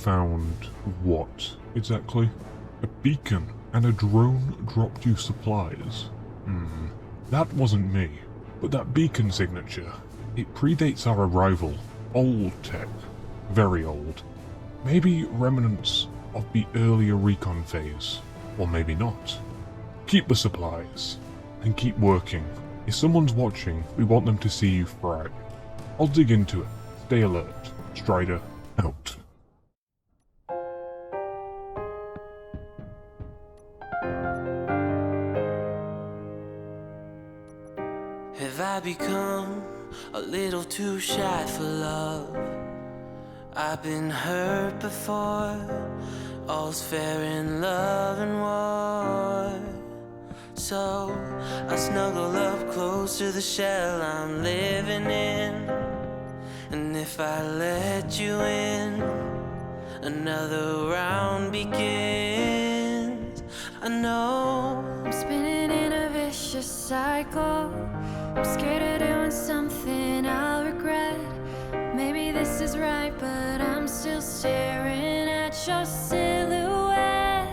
found what, exactly? A beacon, and a drone dropped you supplies. That wasn't me. But that beacon signature, it predates our arrival. Old tech. Very old. Maybe remnants of the earlier recon phase. Or maybe not. Keep the supplies. And keep working. If someone's watching, we want them to see you thrive. I'll dig into it. Stay alert. Strider, out. Have I become a little too shy for love? I've been hurt before. All's fair in love and war. So I snuggle up close to the shell I'm living in. And if I let you in, another round begins. I know I'm spinning in a vicious cycle. I'm scared of doing something I'll regret. Maybe this is right, but I'm still staring at your silhouette.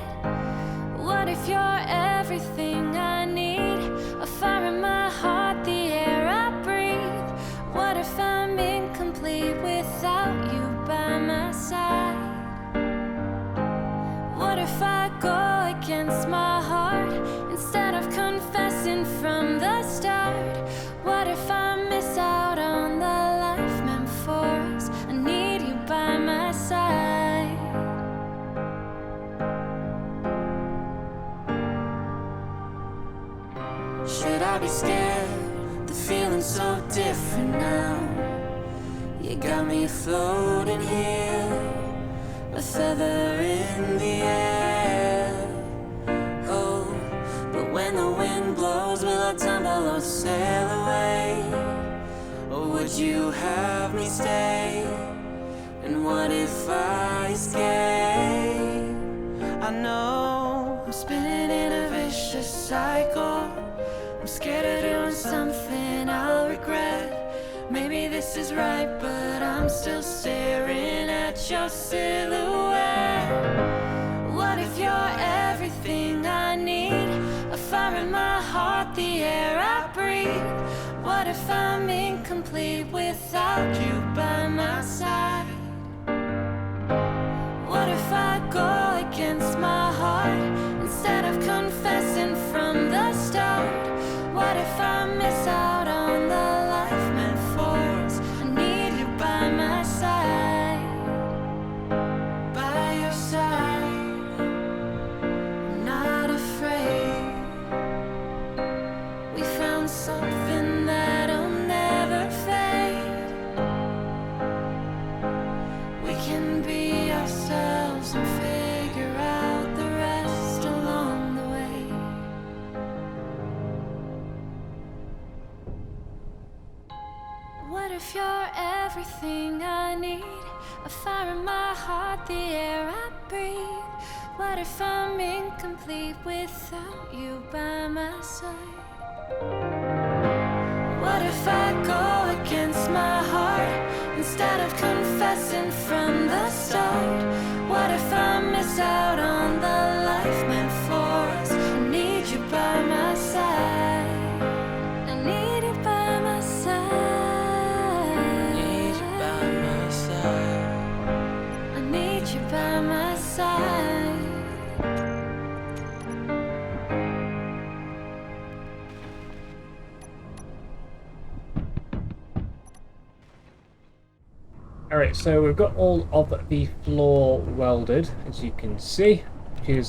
What if you're everything I need? A fire in my heart, the air I breathe. What if I'm incomplete without you by my side? What if I go against my heart instead of confessing from the start? What if I miss out on the life meant for us? I need you by my side. Should I be scared? The feeling's so different now. You got me floating here, a feather in the air. Oh, but when the wind blows, will I tumble or sail away? Or would you have me stay? And what if I escape? I know I'm spinning in a vicious cycle. I'm scared of doing something I'll regret. Maybe this is right, but I'm still staring at your silhouette. What if you're everything I need? A fire in my heart, the air I breathe. What if I'm incomplete without you by my side? What if I go against my heart instead of confessing from the start? What if I miss out on the life meant for us? I need you by my side. By your side. I'm not afraid. We found something that'll never fade. We can be ourselves and figure out the rest along the way. What if you're everything I need? A fire in my heart, the air I breathe. What if I'm incomplete without you by my side? What if I go against my heart instead of confessing from the start? What if I miss out on the life meant for us? I need you by my side. I need you by my side. Need you by my side. I need you by my side. Alright, so we've got all of the floor welded, as you can see, which is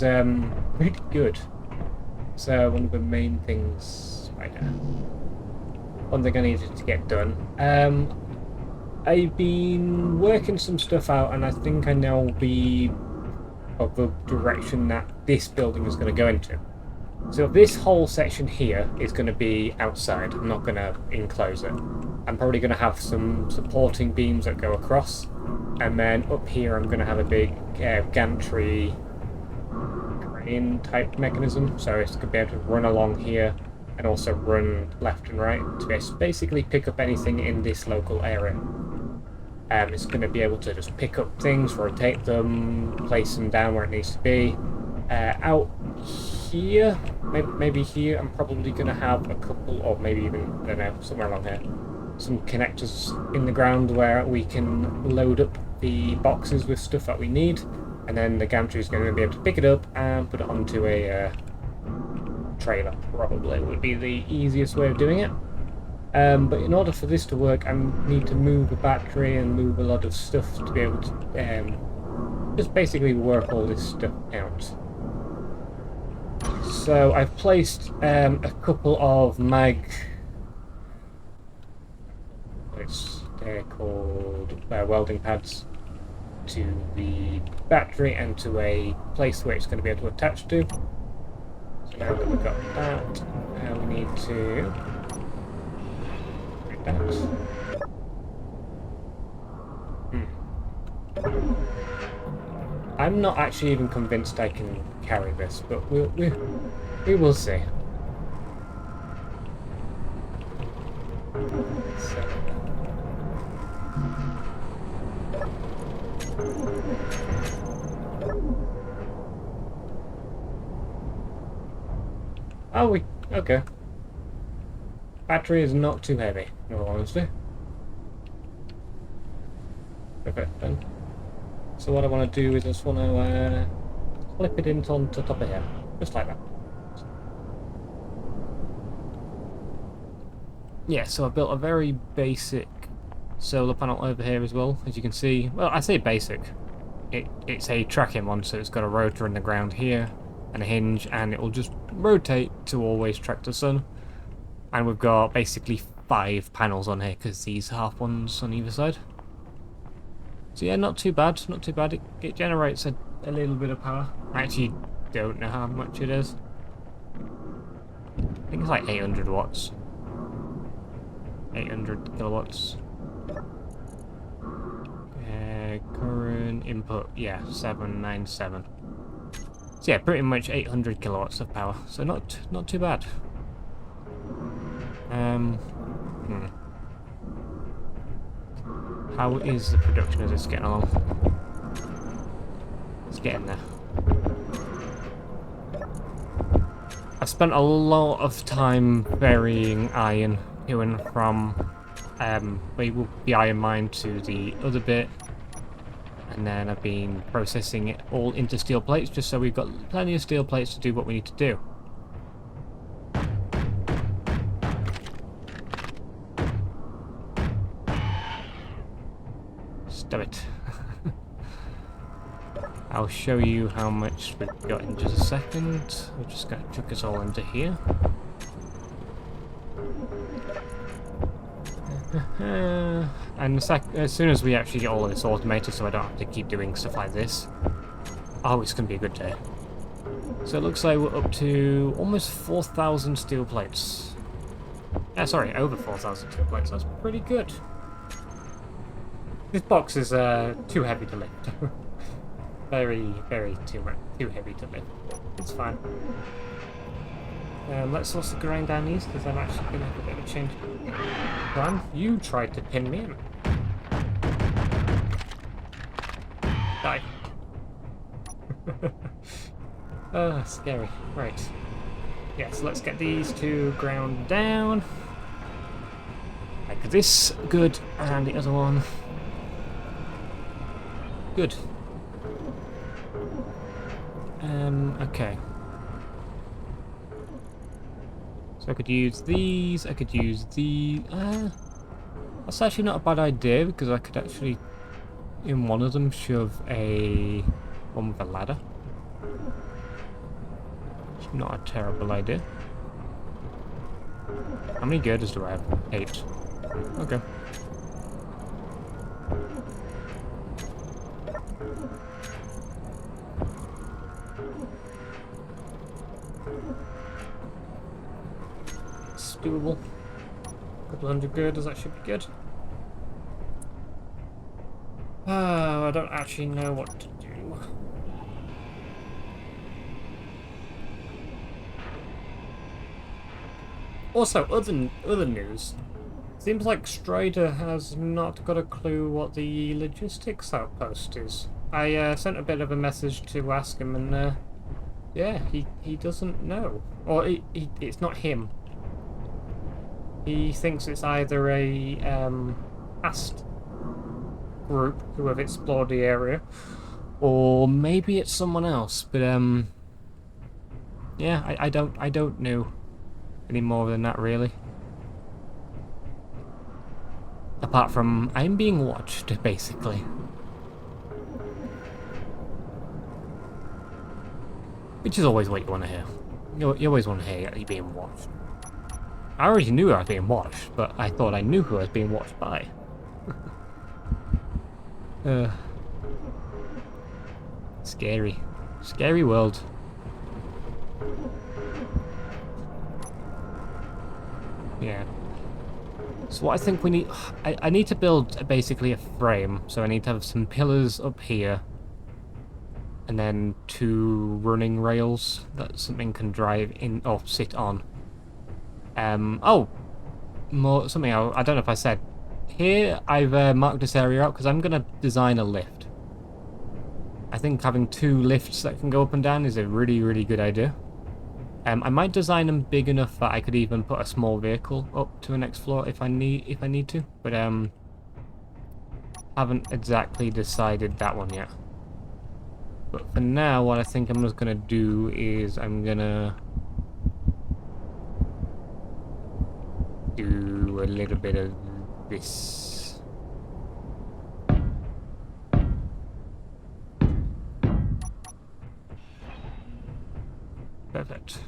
pretty good. So one of the main things right now. One thing I needed to get done. I've been working some stuff out, and I think I know the direction that this building is going to go into. So this whole section here is going to be outside. I'm not going to enclose it. I'm probably going to have some supporting beams that go across, and then up here I'm going to have a big gantry crane type mechanism, so it's going to be able to run along here and also run left and right to basically pick up anything in this local area. It's going to be able to just pick up things, rotate them, place them down where it needs to be. Out here, maybe here, I'm probably going to have a couple, or maybe even, I don't know, somewhere along here, some connectors in the ground where we can load up the boxes with stuff that we need, and then the gantry is going to be able to pick it up and put it onto a trailer, probably would be the easiest way of doing it. But in order for this to work, I need to move the battery and move a lot of stuff to be able to just basically work all this stuff out. So I've placed a couple of they're called welding pads to the battery and to a place where it's going to be able to attach to. So now that we've got that, we need to do that. I'm not actually even convinced I can carry this, but we will see. So. Oh, okay. Battery is not too heavy, in all honesty. Perfect, then. So what I want to do is I just want to clip it into on the top of here, just like that. Yeah, so I built a very basic solar panel over here as well, as you can see. Well, I say basic. It's a tracking one, so it's got a rotor in the ground here and a hinge, and it will just rotate to always track the sun. And we've got basically 5 panels on here because these half ones on either side. So yeah, not too bad, not too bad. It generates a little bit of power. I actually don't know how much it is. I think it's like 800 watts. 800 kilowatts. Current input, yeah, 797. So yeah, pretty much 800 kilowatts of power. So not too bad. How is the production of this getting along? It's getting there. I've spent a lot of time burying iron to and from the iron mine to the other bit, and then I've been processing it all into steel plates just so we've got plenty of steel plates to do what we need to do. Stop it. I'll show you how much we've got in just a second. We're just going to chuck us all into here. And as soon as we actually get all of this automated so I don't have to keep doing stuff like this, oh, it's going to be a good day. So it looks like we're up to almost 4,000 steel plates. Sorry, over 4,000 steel plates. That's pretty good. This box is too heavy to lift. Very too heavy to lift. It's fine. Let's also grind down these because I'm actually going to have a bit of a change of plan. You tried to pin me in. Die. Scary. Right. Yeah, so let's get these two ground down. Like this, good, and the other one. Good. Okay. So I could use these, I could use the... that's actually not a bad idea, because I could actually, in one of them, shove one with a ladder. It's not a terrible idea. How many girders do I have? 8. Okay. It's doable. A couple hundred girders, that should be good. Oh, I don't actually know what to do. Also, other news. Seems like Strider has not got a clue what the logistics outpost is. I sent a bit of a message to ask him, and yeah, he doesn't know. Or it's not him. He thinks it's either a past group who have explored the area, or maybe it's someone else. But yeah, I don't know any more than that really. Apart from I'm being watched, basically. Which is always what you want to hear. You always want to hear you're being watched. I already knew I was being watched, but I thought I knew who I was being watched by. Scary. Scary world. Yeah. So what I think we need... I need to build basically a frame. So I need to have some pillars up here. And then 2 running rails that something can drive in or sit on. Oh! More something I don't know if I said. Here I've marked this area out because I'm going to design a lift. I think having 2 lifts that can go up and down is a really, really good idea. I might design them big enough that I could even put a small vehicle up to the next floor if I need to, but haven't exactly decided that one yet. But for now, what I think I'm just gonna do is I'm gonna do a little bit of this. Perfect.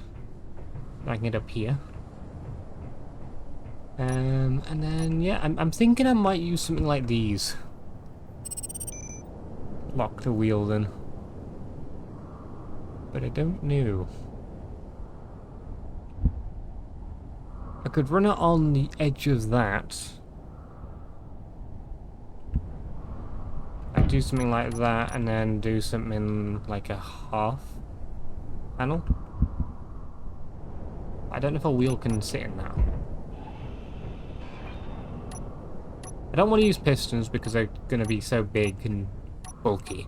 I can get up here. And then yeah, I'm thinking I might use something like these. Lock the wheel then. But I don't know. I could run it on the edge of that. I'd do something like that and then do something like a half panel. I don't know if a wheel can sit in that. I don't want to use pistons because they're going to be so big and bulky.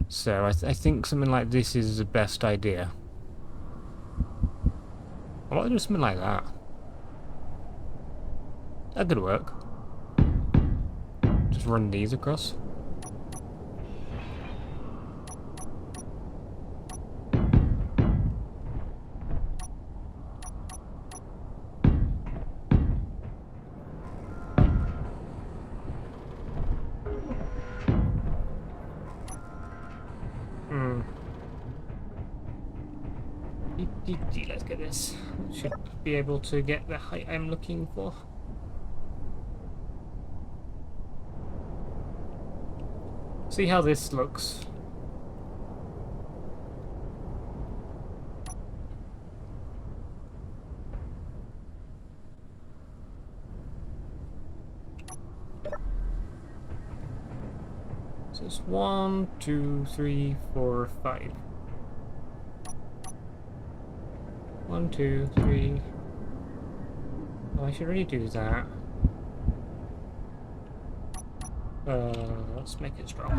So I think something like this is the best idea. I want to do something like that. That could work. Just run these across. Let's get this. Should be able to get the height I'm looking for. See how this looks. So it's 1, 2, 3, 4, 5. 1, 2, 3. Oh, I should really do that. Let's make it strong.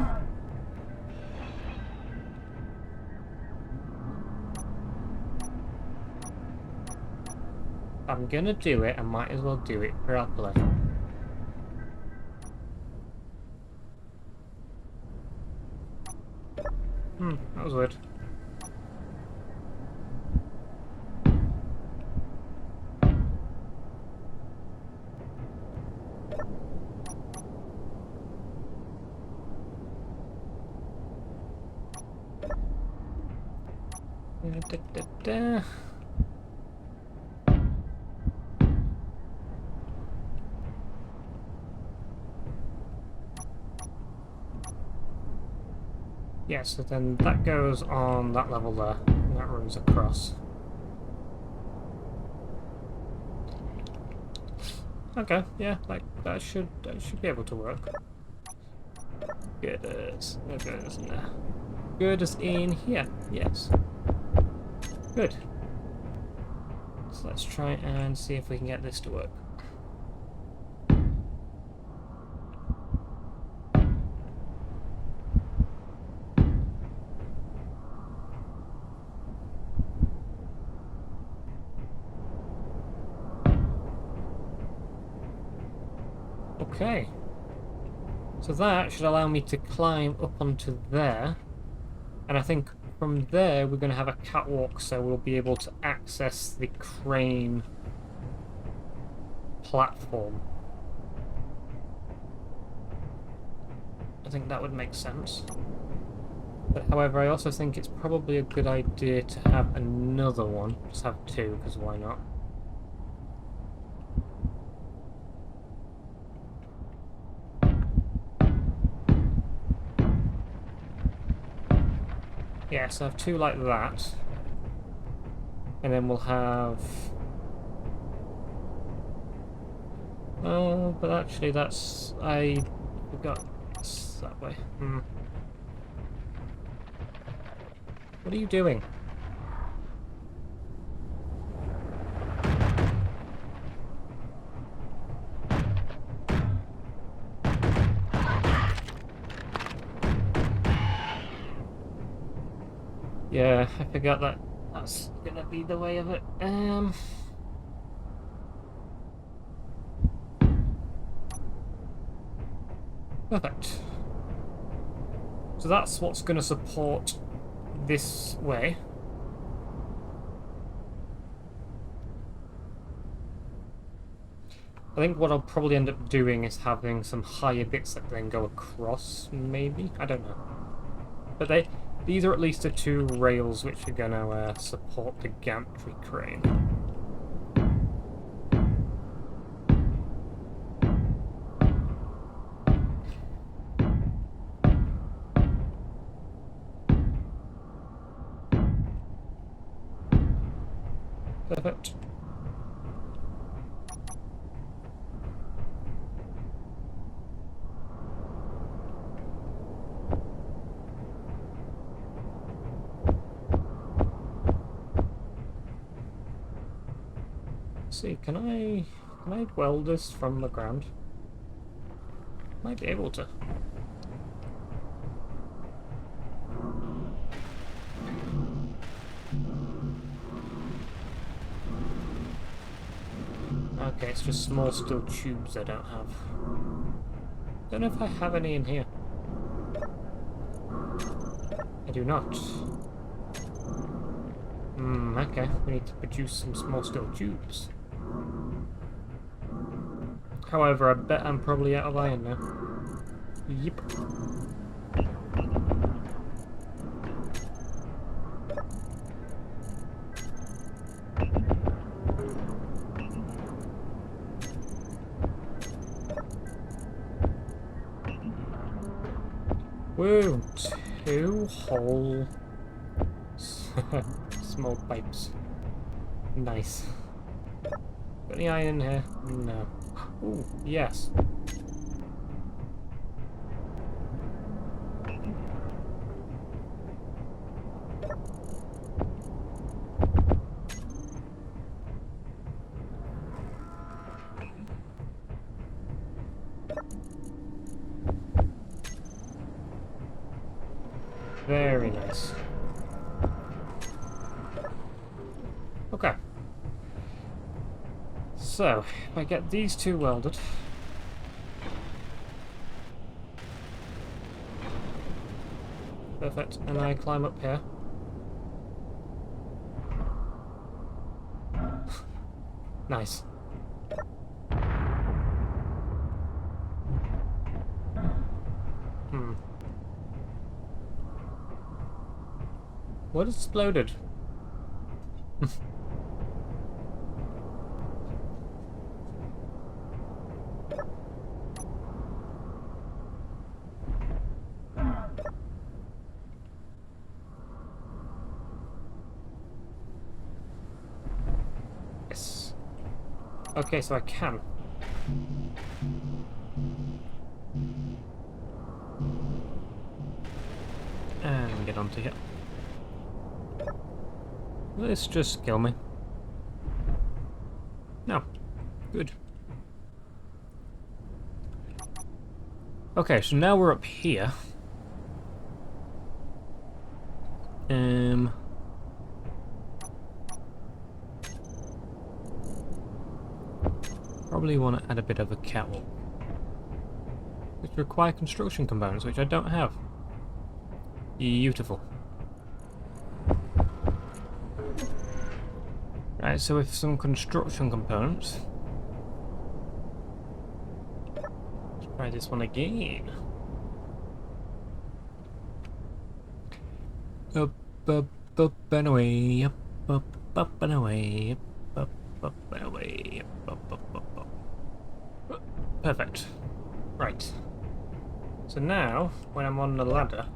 I'm gonna do it, I might as well do it properly. That was weird. Yeah, so then that goes on that level there, and that runs across. Okay, yeah, like that should be able to work. Good as in there. Good as in here, yes. Good. So let's try and see if we can get this to work. Okay. So that should allow me to climb up onto there. And I think from there we're going to have a catwalk, so we'll be able to access the crane platform. I think that would make sense. But however, I also think it's probably a good idea to have another one. Just have two, because why not? Yeah, so have two like that. And then we'll have... Oh, but actually that's... I forgot it's that way. What are you doing? Yeah, I forgot that that's gonna be the way of it. Perfect. So that's what's gonna support this way. I think what I'll probably end up doing is having some higher bits that then go across, maybe? I don't know. But these are at least the two rails which are going to support the gantry crane. Perfect. See, can I weld this from the ground? Might be able to. Okay, it's just small steel tubes I don't have. Don't know if I have any in here. I do not. Okay, we need to produce some small steel tubes. However, I bet I'm probably out of iron now. Yep. Whoa, two whole small pipes. Nice. Got any iron in here? No. Ooh, yes. Very nice. Okay. So, if I get these two welded... Perfect. And I climb up here. Nice. What exploded? Yes. Okay, so I can. And get onto here. Will this just kill me? No. Good. Okay, so now we're up here. Probably want to add a bit of a catwalk. which require construction components, which I don't have. Beautiful. Right, so with some construction components, let's try this one again. Up, up, up and away, up and away, up and away, up. Perfect. Right. So now, when I'm on the ladder,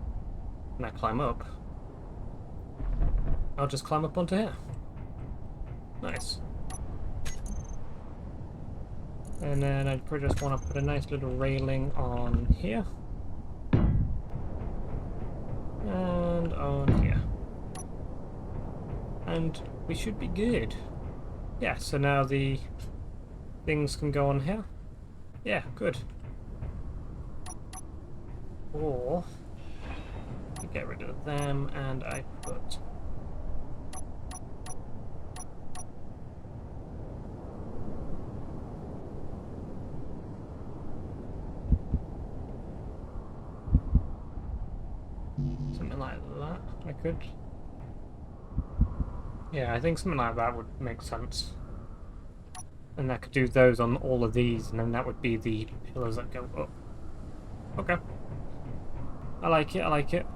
and I climb up, I'll just climb up onto here. Nice. And then I'd probably just want to put a nice little railing on here. And on here. And we should be good. Yeah, so now the things can go on here. Yeah, good. Or I get rid of them and I put something like that. I could. Yeah, I think something like that would make sense. And I could do those on all of these, and then that would be the pillars that go up. Okay. I like it, I like it.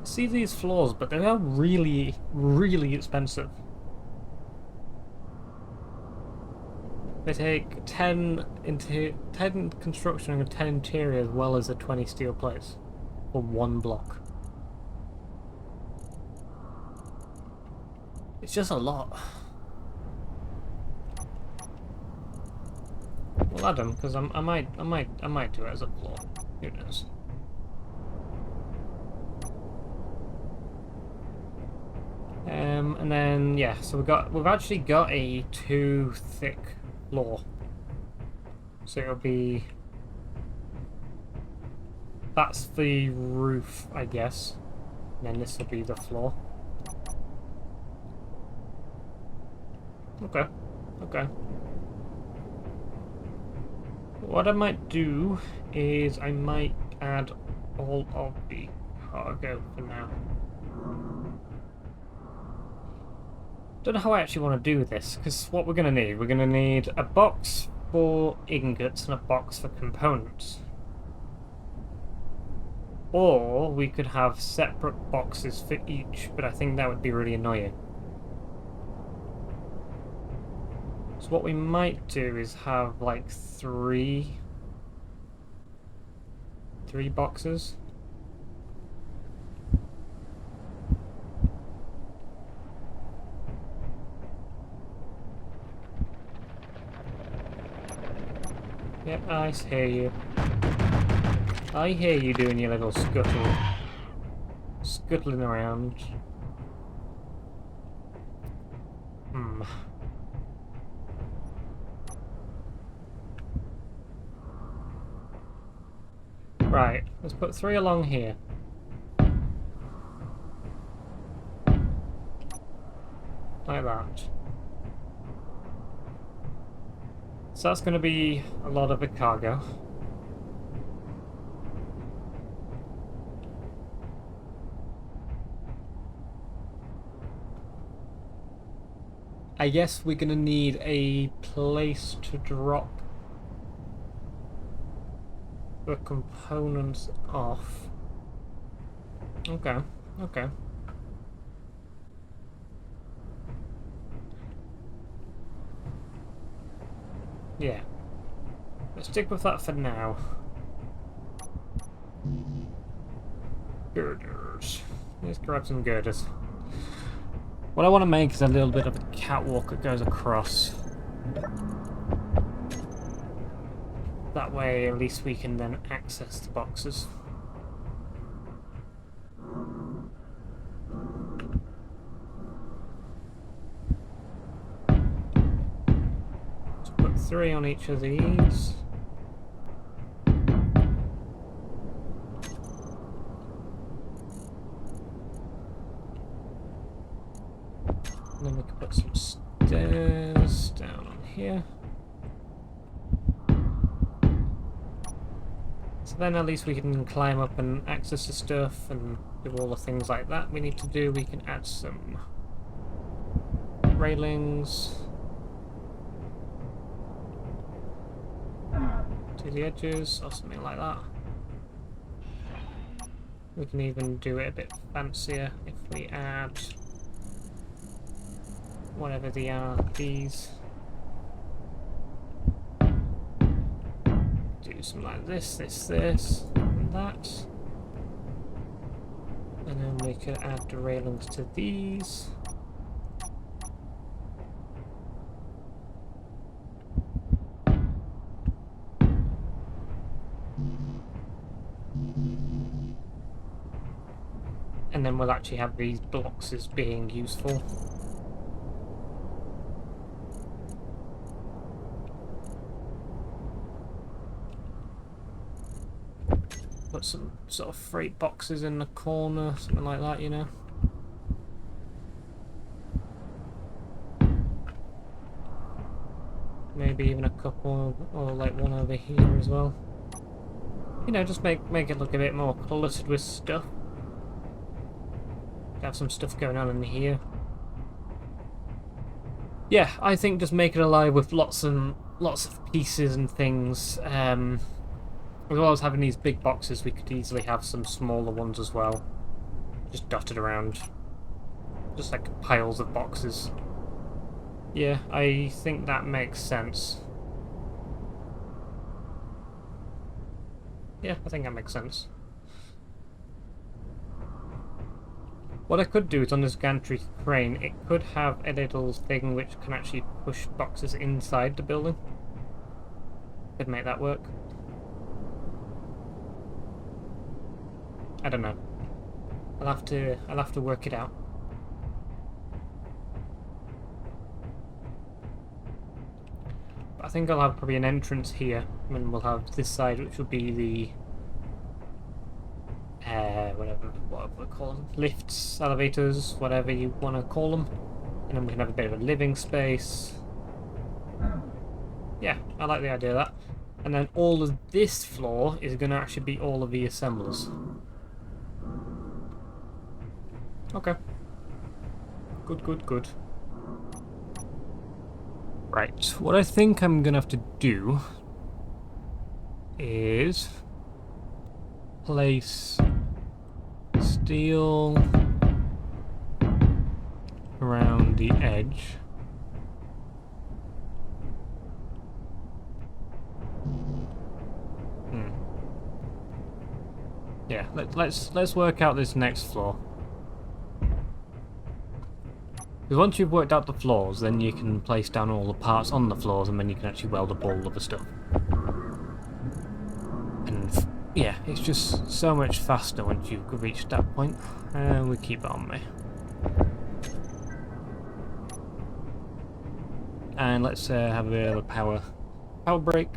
See these floors, but they are really, really expensive. They take 10 construction and 10 interior as well as a 20 steel plates for one block. It's just a lot. Well, add them because I might do it as a floor. Who knows? And then yeah, so we've actually got a 2 thick floor. So it'll be, that's the roof, I guess. And then this will be the floor. Okay. Okay. What I might do is I might add all of the cargo for now. Don't know how I actually want to do this, because what we're going to need a box for ingots and a box for components. Or we could have separate boxes for each, but I think that would be really annoying. So what we might do is have like three boxes. Yep, I hear you. I hear you doing your little scuttling around. Right, let's put 3 along here. Like that. So that's going to be a lot of the cargo. I guess we're going to need a place to drop the components off. Okay, okay. Yeah. Let's stick with that for now. Girders. Let's grab some girders. What I want to make is a little bit of a catwalk that goes across. That way, at least we can then access the boxes. So put 3 on each of these. And then we can put some stairs down on here. So then at least we can climb up and access the stuff and do all the things like that we need to do. We can add some railings to the edges or something like that. We can even do it a bit fancier if we add whatever they are, these. Do something like this, and that. And then we could add the railings to these. And then we'll actually have these blocks as being useful. Put some sort of freight boxes in the corner, something like that, you know. Maybe even a couple, or like one over here as well. You know, just make it look a bit more cluttered with stuff. Have some stuff going on in here. Yeah, I think just make it alive with lots of pieces and things. As well as having these big boxes, we could easily have some smaller ones as well, just dotted around, just like piles of boxes. Yeah, I think that makes sense. Yeah, I think that makes sense. What I could do is on this gantry crane, it could have a little thing which can actually push boxes inside the building. Could make that work. I don't know. I'll have to work it out. But I think I'll have probably an entrance here, and we'll have this side, which will be the what we call them, lifts, elevators, whatever you want to call them, and then we can have a bit of a living space. Yeah, I like the idea of that. And then all of this floor is going to actually be all of the assemblers. Okay. Good. Right, what I think I'm going to have to do is place steel around the edge. Yeah, let's work out this next floor. Because once you've worked out the floors, then you can place down all the parts on the floors, and then you can actually weld up all of the stuff. And yeah, it's just so much faster once you've reached that point. We keep it on me. And let's have a bit of a power break.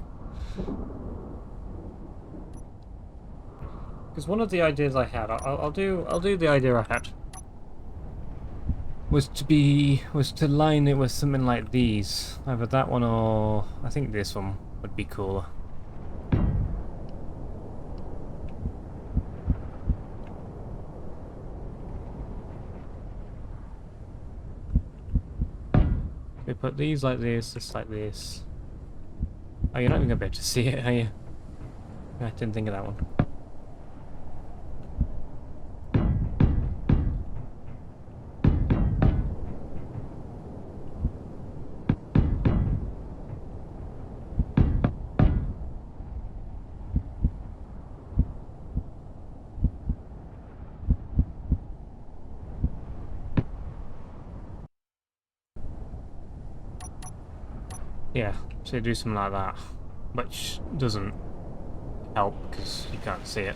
Because one of the ideas I had, I'll do the idea I had. Was to line it with something like these. Either that one or I think this one would be cooler. We put these like this, just like this. Oh, you're not even gonna be able to see it, are you? I didn't think of that one. Yeah, so do something like that, which doesn't help because you can't see it.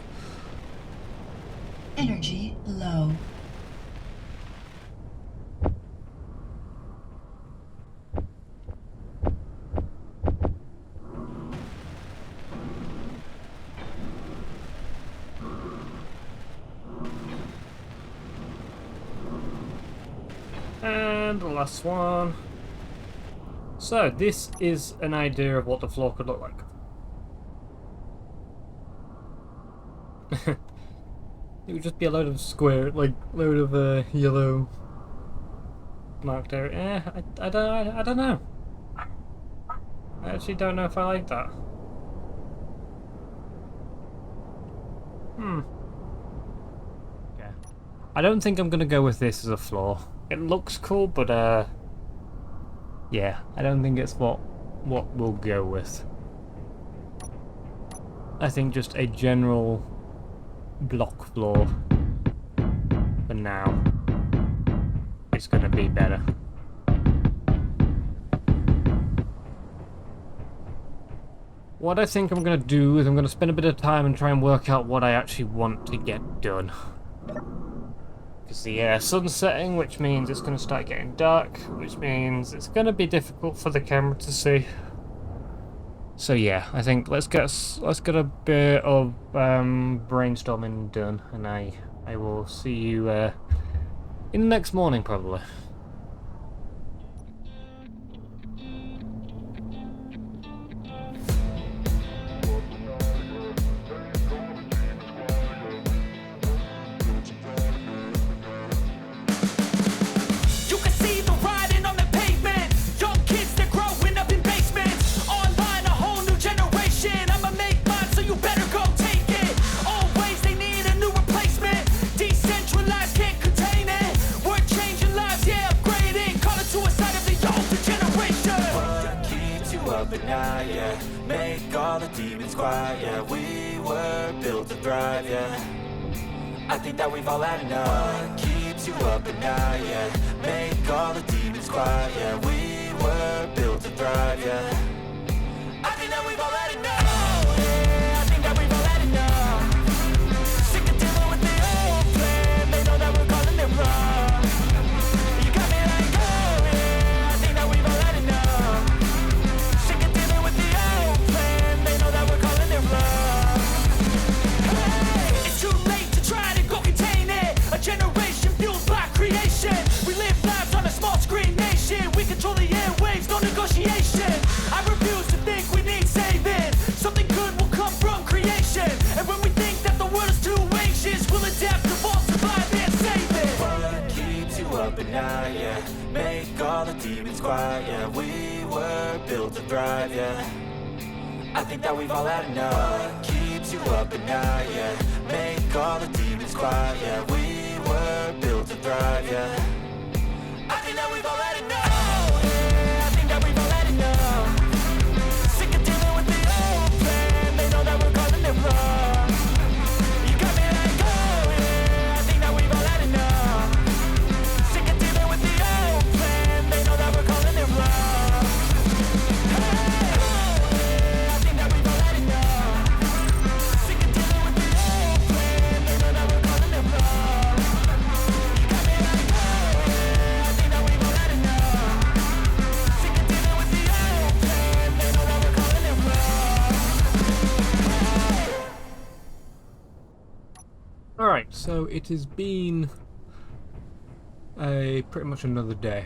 Energy low. And the last one. So, this is an idea of what the floor could look like. It would just be a load of square, like load of yellow marked area. I don't know. I actually don't know if I like that. Okay. I don't think I'm gonna go with this as a floor. It looks cool, but yeah, I don't think it's what we'll go with. I think just a general block floor for now is gonna be better. What I think I'm going to do is I'm going to spend a bit of time and try and work out what I actually want to get done. Because the sun's setting, which means it's going to start getting dark, which means it's going to be difficult for the camera to see. So yeah, I think let's get a bit of brainstorming done, and I will see you in the next morning probably. Make all the demons quiet, yeah. We were built to thrive, yeah. I think that we've all had enough. What keeps you up at night, yeah. Make all the demons quiet, yeah. We were built to thrive, yeah. I think that we've all had enough. Oh, yeah, I think that we've all had enough. Sick of dealing with the old plan. They know that we're calling it wrong. You got me like, oh, yeah, I think that we've all had enough. Sick of dealing with the old plan. They know that we're calling it wrong. Hey, it's too late to try to go contain it. A generation fueled by creation. We live lives on a small screen nation. We control the airwaves, no negotiation. I refuse to think we need saving. Something good will come from creation. And when we think that the world is too anxious, we'll adapt, evolve, survive, and save it. What keeps you up at night, yeah. Make all the demons quiet, yeah. We were built to thrive, yeah. I think that we've all had enough. What keeps you up at night, yeah. Make all the demons quiet, yeah. We were built to thrive, yeah. I think that we've all had enough. Oh, yeah, I think that we've all had enough. Sick of dealing with the old plan. They know that we're calling it wrong. You got me like, oh, yeah, I think that we've all had enough. Sick of dealing with the old plan. They know that we're calling it wrong. Hey, oh, yeah, I think that we've all had enough. Sick of dealing with the old plan. They know that we're calling it wrong. You got me like, oh, yeah, I think that we've all had enough. Sick of dealing with the old plan. They know that we're calling it wrong. Alright, so it has been pretty much another day.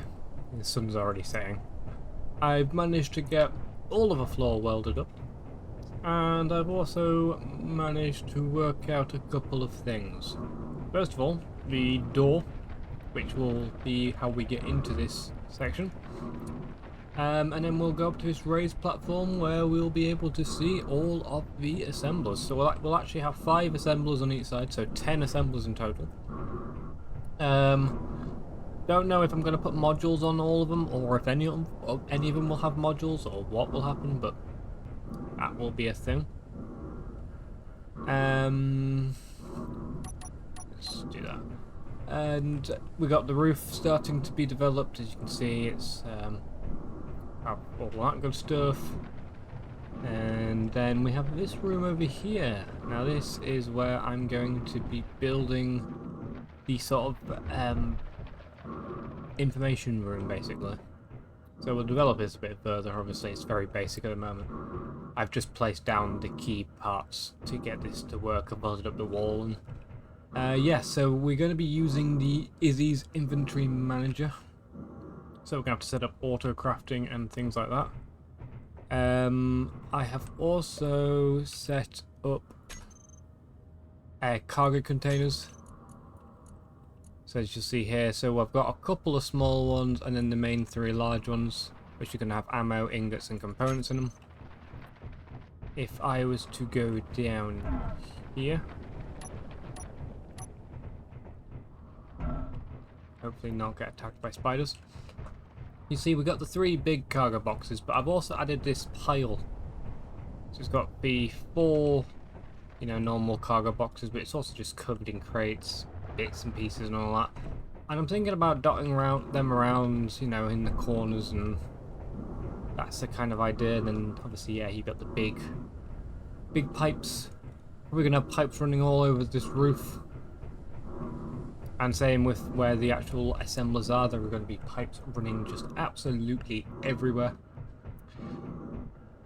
The sun's already setting. I've managed to get all of a floor welded up, and I've also managed to work out a couple of things. First of all, the door, which will be how we get into this section. And then we'll go up to this raised platform where we'll be able to see all of the assemblers. So we'll actually have 5 assemblers on each side, so 10 assemblers in total. Don't know if I'm going to put modules on all of them, or if any of them will have modules, or what will happen, but that will be a thing. Let's do that. And we got the roof starting to be developed. As you can see, it's all that good stuff. And then we have this room over here. Now this is where I'm going to be building the sort of information room, basically. So we'll develop this a bit further. Obviously it's very basic at the moment. I've just placed down the key parts to get this to work. I've bolted up the wall, and yeah, so we're going to be using the Izzy's inventory manager. So we're going to have to set up auto crafting and things like that. I have also set up cargo containers. So as you'll see here, so I've got a couple of small ones and then the main 3 large ones, which are going to have ammo, ingots and components in them. If I was to go down here, hopefully not get attacked by spiders. You see we've got the 3 big cargo boxes, but I've also added this pile. So it's got the 4, you know, normal cargo boxes, but it's also just covered in crates, bits and pieces and all that. And I'm thinking about dotting them around, you know, in the corners, and that's the kind of idea. And then obviously, yeah, you've got the big pipes. We're gonna have pipes running all over this roof. And same with where the actual assemblers are, there are going to be pipes running just absolutely everywhere.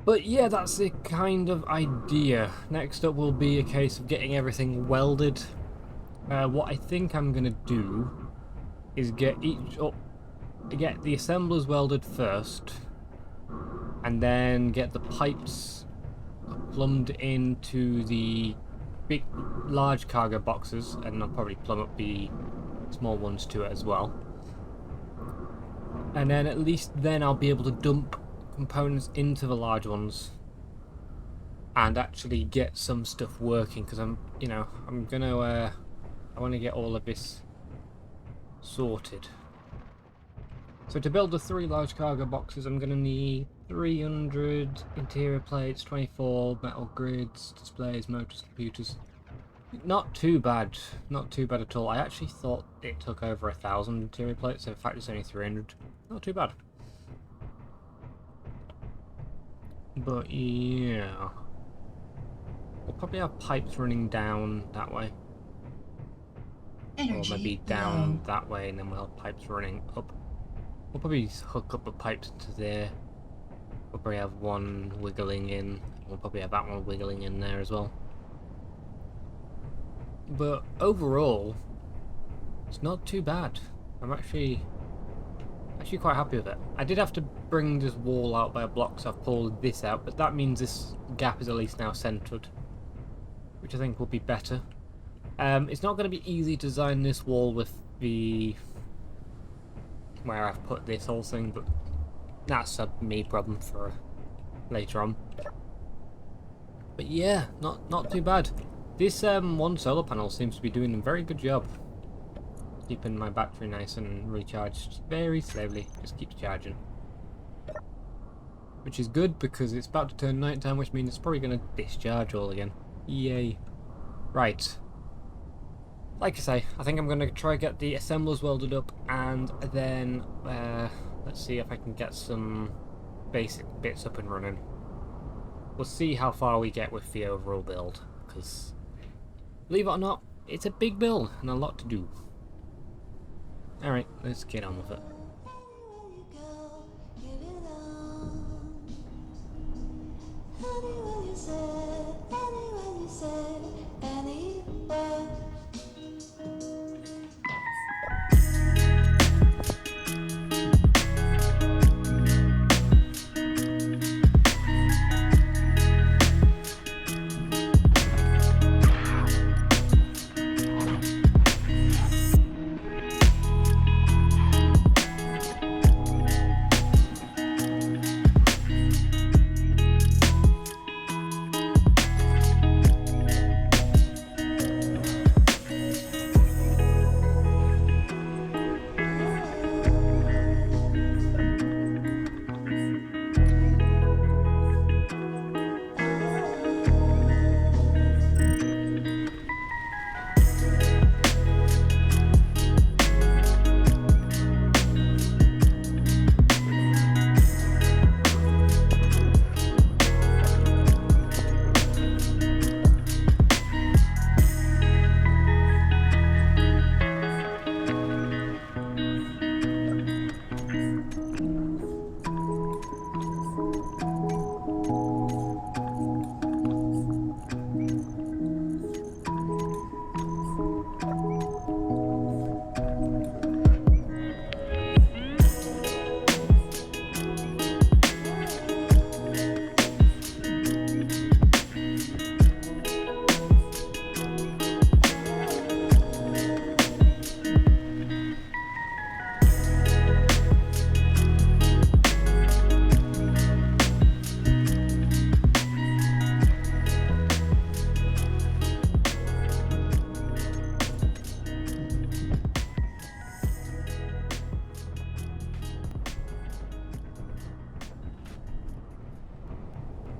But yeah, that's the kind of idea. Next up will be a case of getting everything welded. What I think I'm going to do is get the assemblers welded first, and then get the pipes plumbed into the large cargo boxes, and I'll probably plumb up the small ones to it as well. And then at least then I'll be able to dump components into the large ones and actually get some stuff working, because I want to get all of this sorted. So to build the 3 large cargo boxes, I'm going to need 300 interior plates, 24 metal grids, displays, motors, computers. Not too bad. Not too bad at all. I actually thought it took over 1,000 interior plates, so in fact it's only 300. Not too bad. But yeah. We'll probably have pipes running down that way. Or maybe down that way, and then we'll have pipes running up. We'll probably hook up the pipes into there. We'll probably have one wiggling in. We'll probably have that one wiggling in there as well. But overall, it's not too bad. I'm actually quite happy with it. I did have to bring this wall out by a block, so I've pulled this out, but that means this gap is at least now centered, which I think will be better. It's not going to be easy to design this wall with the where I've put this whole thing, but that's a me problem for later on. But yeah, not too bad. This one solar panel seems to be doing a very good job keeping my battery nice and recharged very slowly. Just keeps charging, which is good because it's about to turn night time, which means it's probably going to discharge all again. Yay. Right. Like I say, I think I'm going to try get the assemblers welded up, and then let's see if I can get some basic bits up and running. We'll see how far we get with the overall build, because believe it or not, it's a big build and a lot to do. Alright, let's get on with it.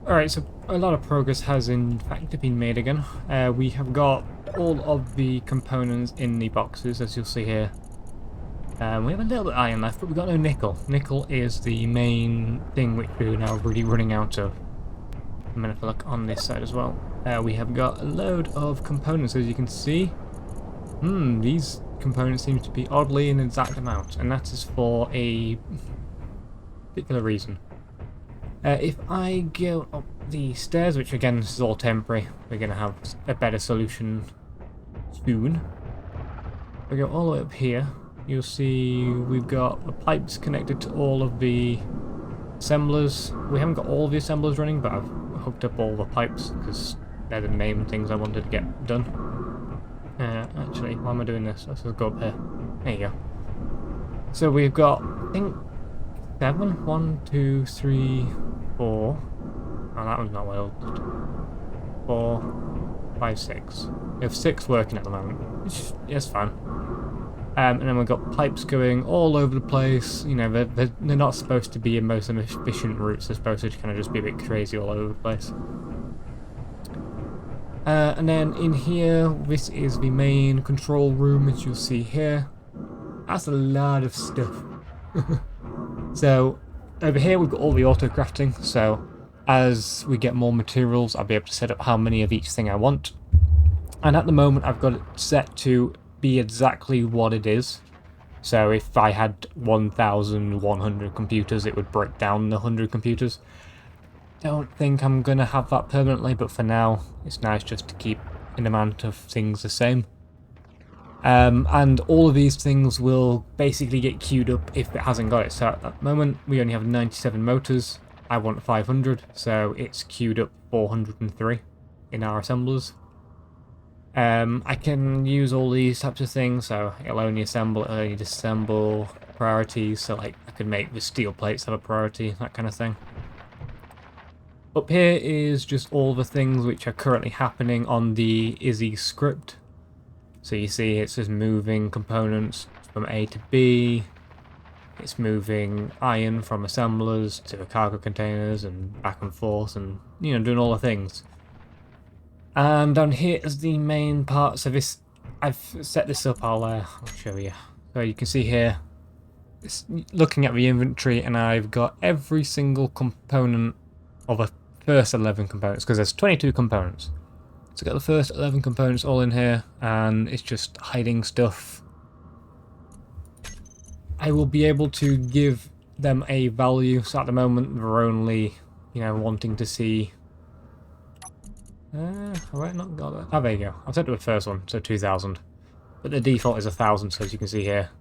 Alright, so a lot of progress has in fact been made again. We have got all of the components in the boxes, as you'll see here. We have a little bit of iron left, but we've got no nickel. Nickel is the main thing which we're now really running out of. I'm going to look on this side as well. We have got a load of components, as you can see. These components seem to be oddly an exact amount, and that is for a particular reason. If I go up the stairs, which again this is all temporary, we're going to have a better solution soon. If we go all the way up here, you'll see we've got the pipes connected to all of the assemblers. We haven't got all the assemblers running, but I've hooked up all the pipes because they're the main things I wanted to get done. Actually, why am I doing this? Let's just go up here. There you go. So we've got, I think, 7? 1, 2, 3, 4. Oh, that one's not welded. 4, 5, 6. We have 6 working at the moment, which is fine. And then we've got pipes going all over the place. You know, they're not supposed to be in most efficient routes. They're supposed to kind of just be a bit crazy all over the place. And then in here, this is the main control room, as you'll see here. That's a lot of stuff. So over here we've got all the auto crafting. So as we get more materials, I'll be able to set up how many of each thing I want. And at the moment, I've got it set to be exactly what it is. So if I had 1,100 computers, it would break down the 100 computers. Don't think I'm gonna have that permanently, but for now, it's nice just to keep an amount of things the same. And all of these things will basically get queued up if it hasn't got it. So at the moment, we only have 97 motors. I want 500, so it's queued up 403 in our assemblers. I can use all these types of things, so it'll only assemble, it'll only disassemble, priorities, so like I could make the steel plates have a priority, that kind of thing. Up here is just all the things which are currently happening on the Izzy script. So you see it's just moving components from A to B, it's moving iron from assemblers to cargo containers and back and forth and, you know, doing all the things. And down here is the main part. So this, I've set this up, I'll show you. So you can see here, it's looking at the inventory, and I've got every single component of the first 11 components, because there's 22 components. So I've got the first 11 components all in here, and it's just hiding stuff. I will be able to give them a value, so at the moment they're only, you know, wanting to see... have I not got that? Oh, there you go. I've set up the first one, so 2,000. But the default is 1,000, so as you can see here.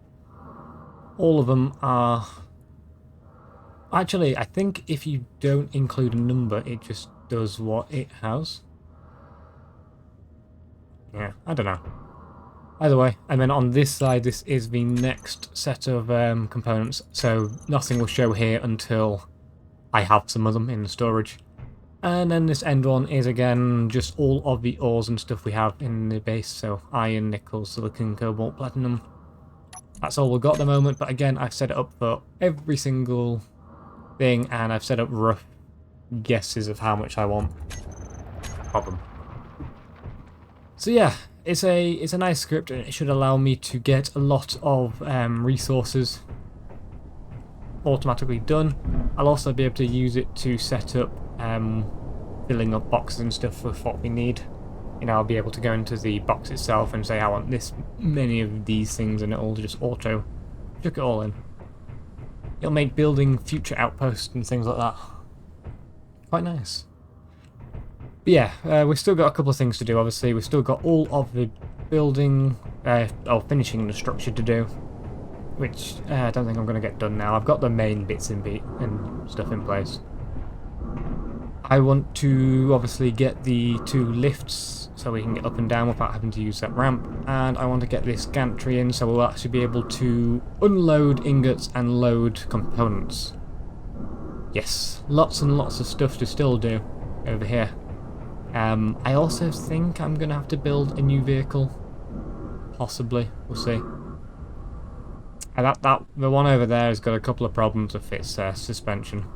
All of them are... Actually, I think if you don't include a number, it just does what it has. Yeah, I don't know. Either way, and then on this side, this is the next set of components, so nothing will show here until I have some of them in the storage. And then this end one is again just all of the ores and stuff we have in the base, so iron, nickel, silicon, cobalt, platinum. That's all we've got at the moment, but again, I've set it up for every single thing, and I've set up rough guesses of how much I want of them. So yeah, it's a nice script, and it should allow me to get a lot of resources automatically done. I'll also be able to use it to set up filling up boxes and stuff with what we need. You know, I'll be able to go into the box itself and say I want this many of these things, and it'll just auto chuck it all in. It'll make building future outposts and things like that quite nice. But yeah, we've still got a couple of things to do, obviously. We've still got all of the building, or finishing the structure to do, which I don't think I'm going to get done now. I've got the main bits and stuff in place. I want to obviously get the 2 lifts so we can get up and down without having to use that ramp, and I want to get this gantry in so we'll actually be able to unload ingots and load components. Yes, lots and lots of stuff to still do over here. I also think I'm going to have to build a new vehicle. Possibly, we'll see. And the one over there has got a couple of problems with its suspension.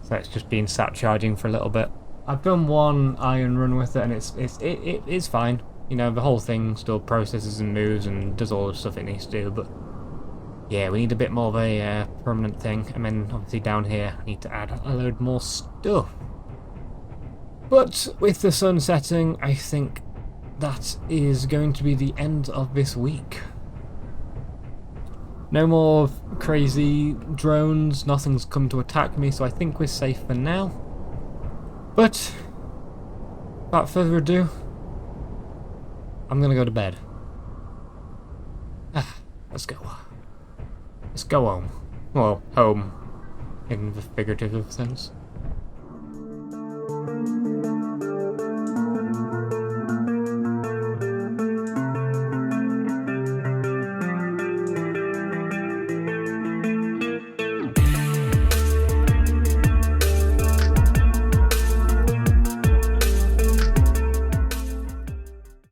So it's just been sat charging for a little bit. I've done one iron run with it, and it's fine. You know, the whole thing still processes and moves and does all the stuff it needs to do, but yeah, we need a bit more of a permanent thing. And then obviously down here, I need to add a load more stuff. But with the sun setting, I think that is going to be the end of this week. No more crazy drones, nothing's come to attack me, so I think we're safe for now. But, without further ado, I'm gonna go to bed. Let's go. Let's go home. Well, home, in the figurative sense.